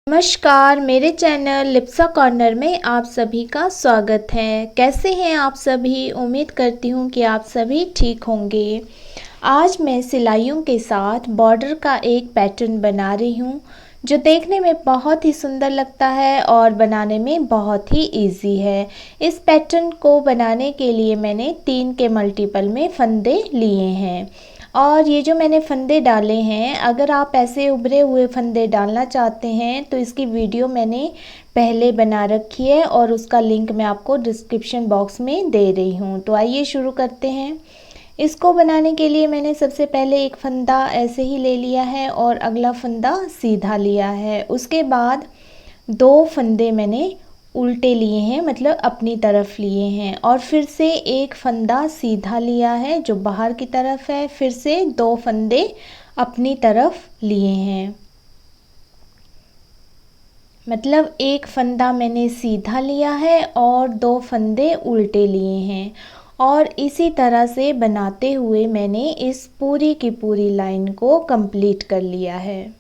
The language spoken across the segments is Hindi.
नमस्कार, मेरे चैनल लिप्सा कॉर्नर में आप सभी का स्वागत है। कैसे हैं आप सभी? उम्मीद करती हूँ कि आप सभी ठीक होंगे। आज मैं सिलाइयों के साथ बॉर्डर का एक पैटर्न बना रही हूँ जो देखने में बहुत ही सुंदर लगता है और बनाने में बहुत ही इजी है। इस पैटर्न को बनाने के लिए मैंने 3 के मल्टीपल में फंदे लिए हैं और ये जो मैंने फंदे डाले हैं, अगर आप ऐसे उभरे हुए फंदे डालना चाहते हैं तो इसकी वीडियो मैंने पहले बना रखी है और उसका लिंक मैं आपको डिस्क्रिप्शन बॉक्स में दे रही हूँ। तो आइए शुरू करते हैं। इसको बनाने के लिए मैंने सबसे पहले एक फंदा ऐसे ही ले लिया है और अगला फंदा सीधा लिया है। उसके बाद 2 फंदे मैंने उल्टे लिए हैं, मतलब अपनी तरफ लिए हैं, और फिर से एक फंदा सीधा लिया है जो बाहर की तरफ है। फिर से 2 फंदे अपनी तरफ लिए हैं, मतलब एक फंदा मैंने सीधा लिया है और 2 फंदे उल्टे लिए हैं। और इसी तरह से बनाते हुए मैंने इस पूरी की पूरी लाइन को कंप्लीट कर लिया है।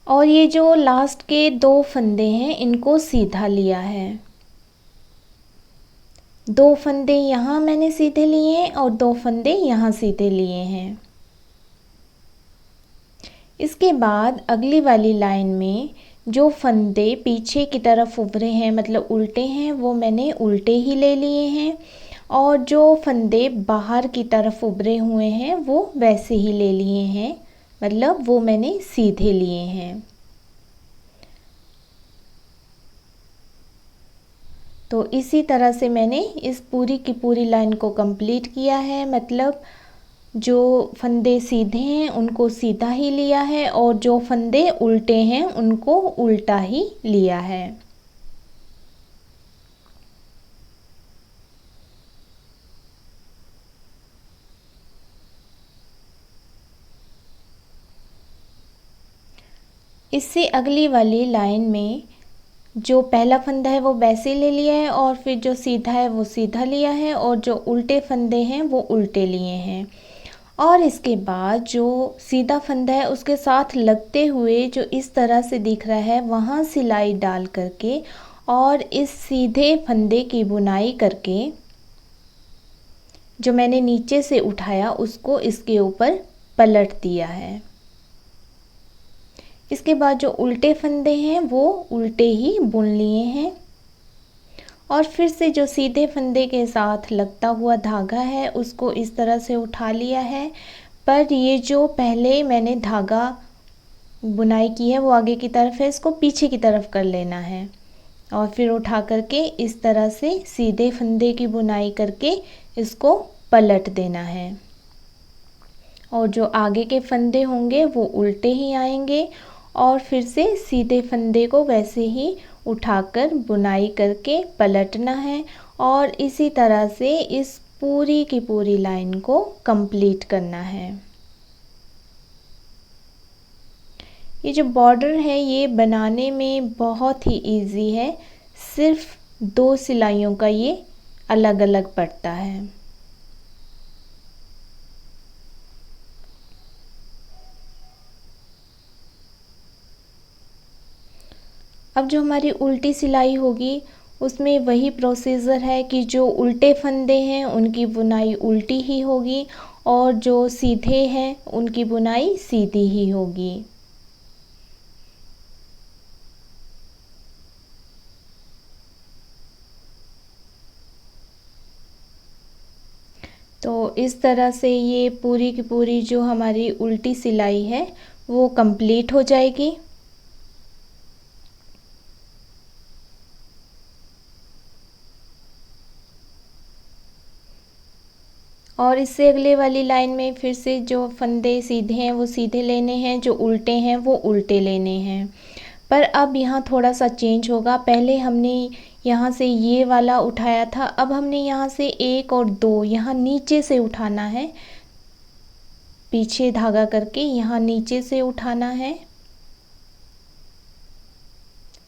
और ये जो लास्ट के 2 फंदे हैं इनको सीधा लिया है। 2 फंदे यहाँ मैंने सीधे लिए हैं और 2 फंदे यहाँ सीधे लिए हैं। इसके बाद अगली वाली लाइन में जो फंदे पीछे की तरफ उभरे हैं, मतलब उल्टे हैं, वो मैंने उल्टे ही ले लिए हैं, और जो फंदे बाहर की तरफ उभरे हुए हैं वो वैसे ही ले लिए हैं, मतलब वो मैंने सीधे लिए हैं। तो इसी तरह से मैंने इस पूरी की पूरी लाइन को कंप्लीट किया है, मतलब जो फंदे सीधे हैं उनको सीधा ही लिया है और जो फंदे उल्टे हैं उनको उल्टा ही लिया है। इससे अगली वाली लाइन में जो पहला फंदा है वो वैसे ले लिया है और फिर जो सीधा है वो सीधा लिया है और जो उल्टे फंदे हैं वो उल्टे लिए हैं। और इसके बाद जो सीधा फंदा है उसके साथ लगते हुए जो इस तरह से दिख रहा है वहाँ सिलाई डाल करके और इस सीधे फंदे की बुनाई करके जो मैंने नीचे से उठाया उसको इसके ऊपर पलट दिया है। इसके बाद जो उल्टे फंदे हैं वो उल्टे ही बुन लिए हैं और फिर से जो सीधे फंदे के साथ लगता हुआ धागा है उसको इस तरह से उठा लिया है। पर ये जो पहले मैंने धागा बुनाई की है वो आगे की तरफ है, इसको पीछे की तरफ कर लेना है और फिर उठा करके इस तरह से सीधे फंदे की बुनाई करके इसको पलट देना है। और जो आगे के फंदे होंगे वो उल्टे ही आएंगे और फिर से सीधे फंदे को वैसे ही उठाकर बुनाई करके पलटना है और इसी तरह से इस पूरी की पूरी लाइन को कंप्लीट करना है। ये जो बॉर्डर है ये बनाने में बहुत ही इजी है, सिर्फ 2 सिलाइयों का ये अलग अलग पड़ता है। अब जो हमारी उल्टी सिलाई होगी उसमें वही प्रोसीजर है कि जो उल्टे फंदे हैं उनकी बुनाई उल्टी ही होगी और जो सीधे हैं उनकी बुनाई सीधी ही होगी। तो इस तरह से ये पूरी की पूरी जो हमारी उल्टी सिलाई है वो कंप्लीट हो जाएगी। और इससे अगले वाली लाइन में फिर से जो फंदे सीधे हैं वो सीधे लेने हैं, जो उल्टे हैं वो उल्टे लेने हैं। पर अब यहाँ थोड़ा सा चेंज होगा, पहले हमने यहाँ से ये वाला उठाया था, अब हमने यहाँ से 1 और 2 यहाँ नीचे से उठाना है, पीछे धागा करके यहाँ नीचे से उठाना है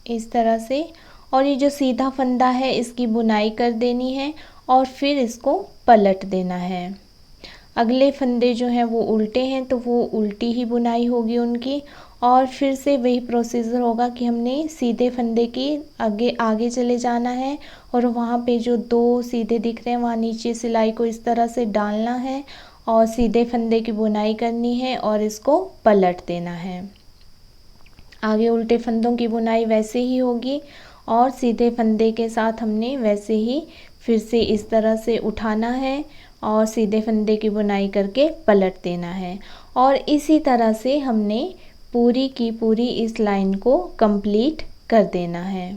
इस तरह से। और ये जो सीधा फंदा है इसकी बुनाई कर देनी है और फिर इसको पलट देना है। अगले फंदे जो हैं वो उल्टे हैं तो वो उल्टी ही बुनाई होगी उनकी। और फिर से वही प्रोसीजर होगा कि हमने सीधे फंदे की आगे आगे चले जाना है और वहाँ पे जो 2 सीधे दिख रहे हैं वहाँ नीचे सिलाई को इस तरह से डालना है और सीधे फंदे की बुनाई करनी है और इसको पलट देना है। आगे उल्टे फंदों की बुनाई वैसे ही होगी और सीधे फंदे के साथ हमने वैसे ही फिर से इस तरह से उठाना है और सीधे फंदे की बुनाई करके पलट देना है। और इसी तरह से हमने पूरी की पूरी इस लाइन को कंप्लीट कर देना है।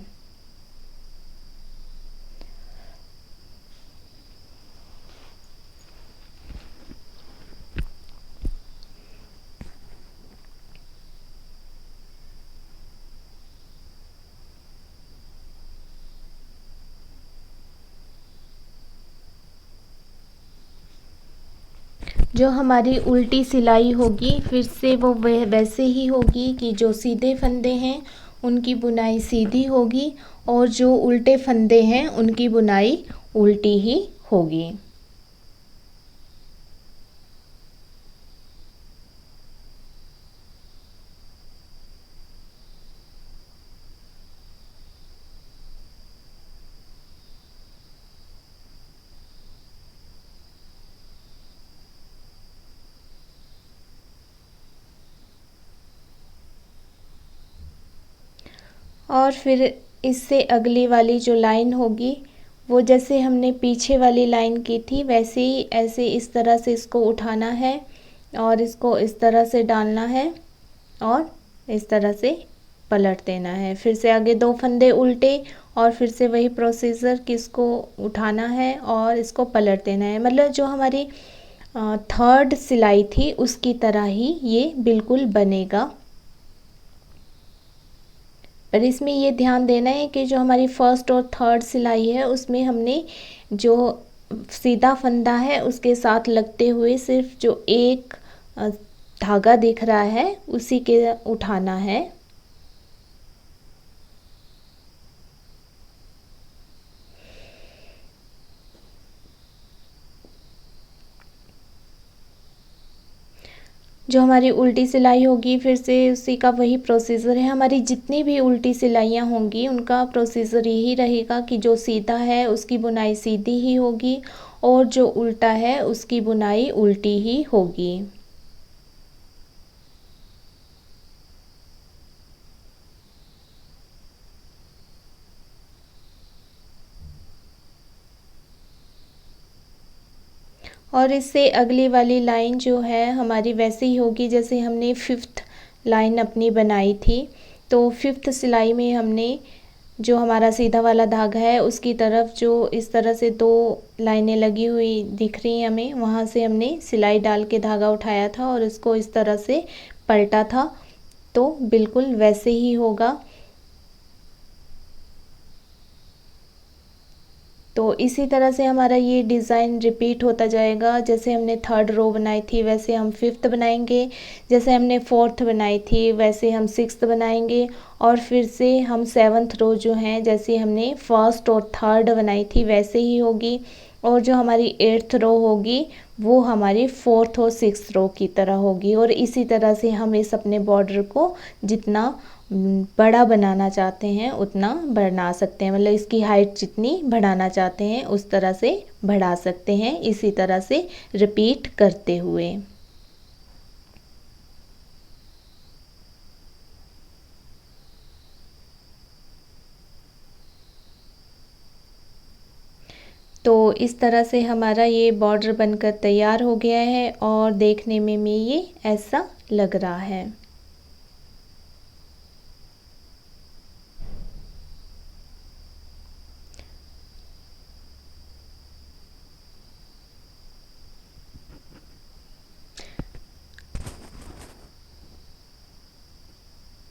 जो हमारी उल्टी सिलाई होगी फिर से वो वैसे ही होगी कि जो सीधे फंदे हैं उनकी बुनाई सीधी होगी और जो उल्टे फंदे हैं उनकी बुनाई उल्टी ही होगी। और फिर इससे अगली वाली जो लाइन होगी वो जैसे हमने पीछे वाली लाइन की थी वैसे ही ऐसे इस तरह से इसको उठाना है और इसको इस तरह से डालना है और इस तरह से पलट देना है। फिर से आगे 2 फंदे उल्टे और फिर से वही प्रोसीजर कि इसको उठाना है और इसको पलट देना है। मतलब जो हमारी 3rd सिलाई थी उसकी तरह ही ये बिल्कुल बनेगा। पर इसमें ये ध्यान देना है कि जो हमारी 1st और 3rd सिलाई है उसमें हमने जो सीधा फंदा है उसके साथ लगते हुए सिर्फ जो एक धागा दिख रहा है उसी के उठाना है। जो हमारी उल्टी सिलाई होगी फिर से उसी का वही प्रोसीजर है। हमारी जितनी भी उल्टी सिलाइयाँ होंगी उनका प्रोसीजर यही रहेगा कि जो सीधा है उसकी बुनाई सीधी ही होगी और जो उल्टा है उसकी बुनाई उल्टी ही होगी। और इससे अगली वाली लाइन जो है हमारी वैसे ही होगी जैसे हमने 5th लाइन अपनी बनाई थी। तो 5th सिलाई में हमने जो हमारा सीधा वाला धागा है उसकी तरफ जो इस तरह से 2 लाइनें लगी हुई दिख रही हैं हमें, वहाँ से हमने सिलाई डाल के धागा उठाया था और इसको इस तरह से पलटा था। तो बिल्कुल वैसे ही होगा। तो इसी तरह से हमारा ये डिज़ाइन रिपीट होता जाएगा। जैसे हमने 3rd रो बनाई थी वैसे हम 5th बनाएंगे, जैसे हमने 4th बनाई थी वैसे हम 6th बनाएंगे और फिर से हम 7th रो जो हैं जैसे हमने 1st और 3rd बनाई थी वैसे ही होगी। और जो हमारी 8th रो होगी वो हमारी 4th और 6th रो की तरह होगी। और इसी तरह से हम इस अपने बॉर्डर को जितना बड़ा बनाना चाहते हैं उतना बढ़ा सकते हैं। मतलब इसकी हाइट जितनी बढ़ाना चाहते हैं उस तरह से बढ़ा सकते हैं, इसी तरह से रिपीट करते हुए। तो इस तरह से हमारा ये बॉर्डर बनकर तैयार हो गया है और देखने में ये ऐसा लग रहा है।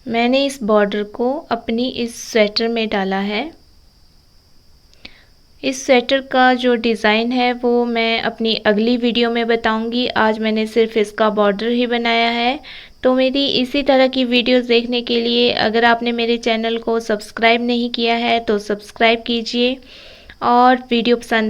मैंने इस बॉर्डर को अपनी इस स्वेटर में डाला है। इस स्वेटर का जो डिज़ाइन है वो मैं अपनी अगली वीडियो में बताऊंगी। आज मैंने सिर्फ इसका बॉर्डर ही बनाया है। तो मेरी इसी तरह की वीडियोस देखने के लिए अगर आपने मेरे चैनल को सब्सक्राइब नहीं किया है तो सब्सक्राइब कीजिए और वीडियो पसंद